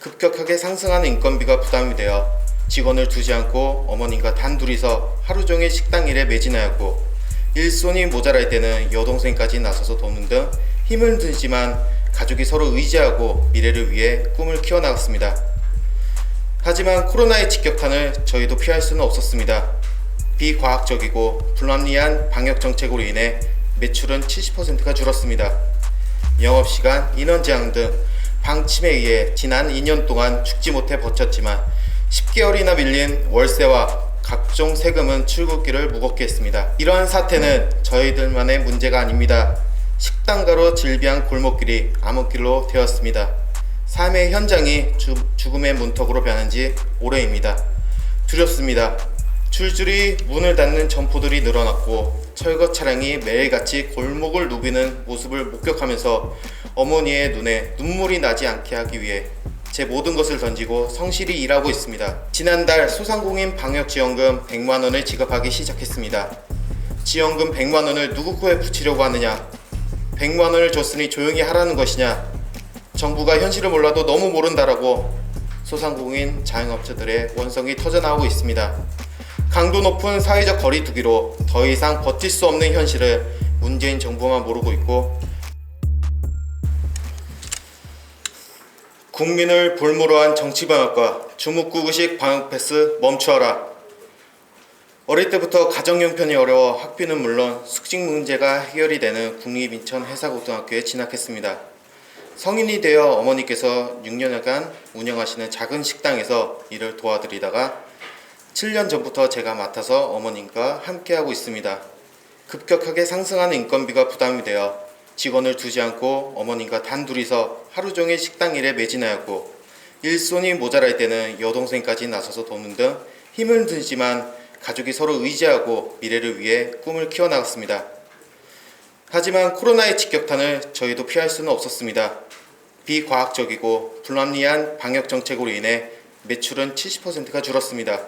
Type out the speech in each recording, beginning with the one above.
급격하게 상승하는 인건비가 부담이 되어 직원을 두지 않고 어머님과 단둘이서 하루 종일 식당 일에 매진하였고, 일손이 모자랄 때는 여동생까지 나서서 돕는 등 힘은 들지만 가족이 서로 의지하고 미래를 위해 꿈을 키워나갔습니다. 하지만 코로나의 직격탄을 저희도 피할 수는 없었습니다. 비과학적이고 불합리한 방역 정책으로 인해 매출은 70%가 줄었습니다. 영업시간, 인원 제한 등 방침에 의해 지난 2년 동안 죽지 못해 버텼지만 10개월이나 밀린 월세와 각종 세금은 출국길을 무겁게 했습니다. 이러한 사태는 저희들만의 문제가 아닙니다. 식당가로 질비한 골목길이 암흑길로 되었습니다. 삶의 현장이 죽음의 문턱으로 변한 지 오래입니다. 두렵습니다. 줄줄이 문을 닫는 점포들이 늘어났고 철거 차량이 매일같이 골목을 누비는 모습을 목격하면서 어머니의 눈에 눈물이 나지 않게 하기 위해 제 모든 것을 던지고 성실히 일하고 있습니다. 지난달 소상공인 방역지원금 100만원을 지급하기 시작했습니다. 지원금 100만원을 누구 코에 붙이려고 하느냐? 100만원을 줬으니 조용히 하라는 것이냐? 정부가 현실을 몰라도 너무 모른다라고 소상공인 자영업자들의 원성이 터져나오고 있습니다. 강도 높은 사회적 거리두기로 더 이상 버틸 수 없는 현실을 문재인 정부만 모르고 있고, 국민을 볼모로 한 정치방역과 주묵구구식 방역 패스 멈추어라. 어릴 때부터 가정형편이 어려워 학비는 물론 숙직 문제가 해결이 되는 국립인천해사고등학교에 진학했습니다. 성인이 되어 어머니께서 6년여간 운영하시는 작은 식당에서 일을 도와드리다가 7년 전부터 제가 맡아서 어머님과 함께하고 있습니다. 급격하게 상승하는 인건비가 부담이 되어 직원을 두지 않고 어머님과 단둘이서 하루 종일 식당 일에 매진하였고, 일손이 모자랄 때는 여동생까지 나서서 돕는 등 힘은 들지만 가족이 서로 의지하고 미래를 위해 꿈을 키워나갔습니다. 하지만 코로나의 직격탄을 저희도 피할 수는 없었습니다. 비과학적이고 불합리한 방역 정책으로 인해 매출은 70%가 줄었습니다.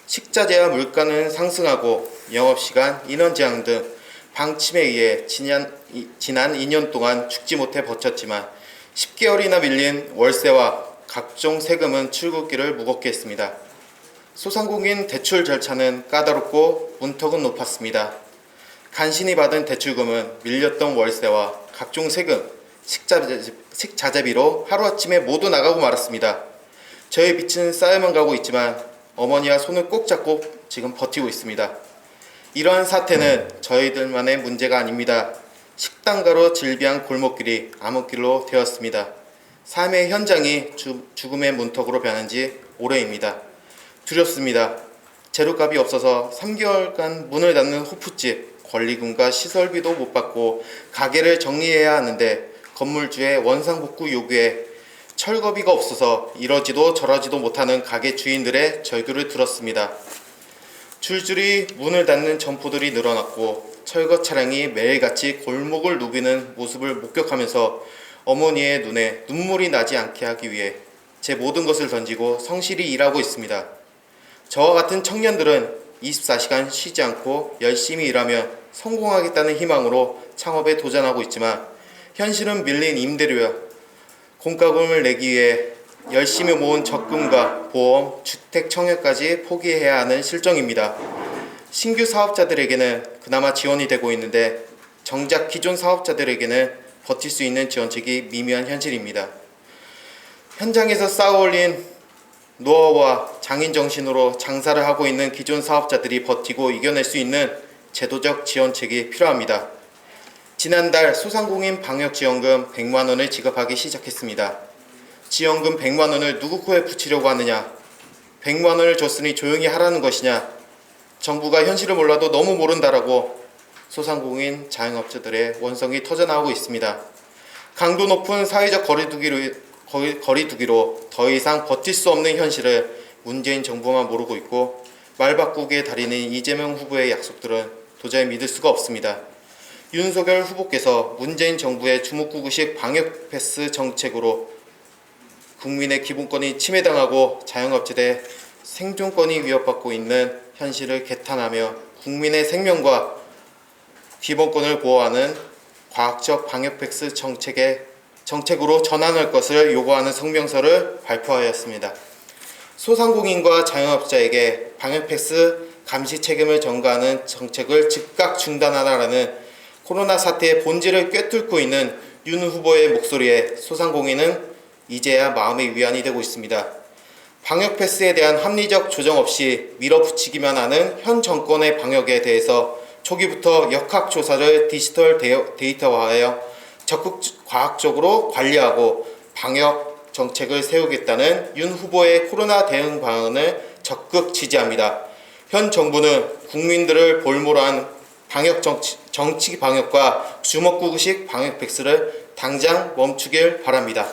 식자재와 물가는 상승하고 영업시간, 인원 제한 등 방침에 의해 지난 2년 동안 죽지 못해 버텼지만 10개월이나 밀린 월세와 각종 세금은 출국길을 무겁게 했습니다. 소상공인 대출 절차는 까다롭고 문턱은 높았습니다. 간신히 받은 대출금은 밀렸던 월세와 각종 세금, 식자재비로 하루아침에 모두 나가고 말았습니다. 저의 빚은 쌓여만 가고 있지만 어머니와 손을 꼭 잡고 지금 버티고 있습니다. 이러한 사태는 저희들만의 문제가 아닙니다. 식당가로 질비한 골목길이 암흑길로 되었습니다. 삶의 현장이 죽음의 문턱으로 변한 지 오래입니다. 두렵습니다. 재료값이 없어서 3개월간 문을 닫는 호프집, 권리금과 시설비도 못 받고 가게를 정리해야 하는데 건물주의 원상복구 요구에 철거비가 없어서 이러지도 저러지도 못하는 가게 주인들의 절규를 들었습니다. 줄줄이 문을 닫는 점포들이 늘어났고 철거 차량이 매일같이 골목을 누비는 모습을 목격하면서 어머니의 눈에 눈물이 나지 않게 하기 위해 제 모든 것을 던지고 성실히 일하고 있습니다. 저와 같은 청년들은 24시간 쉬지 않고 열심히 일하며 성공하겠다는 희망으로 창업에 도전하고 있지만 현실은 밀린 임대료와 공과금을 내기 위해 열심히 모은 적금과 보험, 주택 청약까지 포기해야 하는 실정입니다. 신규 사업자들에게는 그나마 지원이 되고 있는데 정작 기존 사업자들에게는 버틸 수 있는 지원책이 미미한 현실입니다. 현장에서 쌓아올린 노하우와 장인정신으로 장사를 하고 있는 기존 사업자들이 버티고 이겨낼 수 있는 제도적 지원책이 필요합니다. 지난달 소상공인 방역지원금 100만원을 지급하기 시작했습니다. 지원금 100만원을 누구 코에 붙이려고 하느냐? 100만원을 줬으니 조용히 하라는 것이냐? 정부가 현실을 몰라도 너무 모른다라고 소상공인 자영업자들의 원성이 터져나오고 있습니다. 강도 높은 사회적 거리두기로 더 이상 버틸 수 없는 현실을 문재인 정부만 모르고 있고, 말바꾸기에 달인은 이재명 후보의 약속들은 도저히 믿을 수가 없습니다. 윤석열 후보께서 문재인 정부의 주묵구구식 방역 패스 정책으로 국민의 기본권이 침해당하고 자영업자들의 생존권이 위협받고 있는 현실을 개탄하며 국민의 생명과 기본권을 보호하는 과학적 방역 패스 정책의 정책으로 전환할 것을 요구하는 성명서를 발표하였습니다. 소상공인과 자영업자에게 방역패스 감시 책임을 전가하는 정책을 즉각 중단하라는 코로나 사태의 본질을 꿰뚫고 있는 윤 후보의 목소리에 소상공인은 이제야 마음의 위안이 되고 있습니다. 방역패스에 대한 합리적 조정 없이 밀어붙이기만 하는 현 정권의 방역에 대해서 초기부터 역학조사를 디지털 데이터화하여 적극 과학적으로 관리하고 방역 정책을 세우겠다는 윤 후보의 코로나 대응 방안을 적극 지지합니다. 현 정부는 국민들을 볼모로한 방역 정치 방역과 주먹구구식 방역 패스를 당장 멈추길 바랍니다.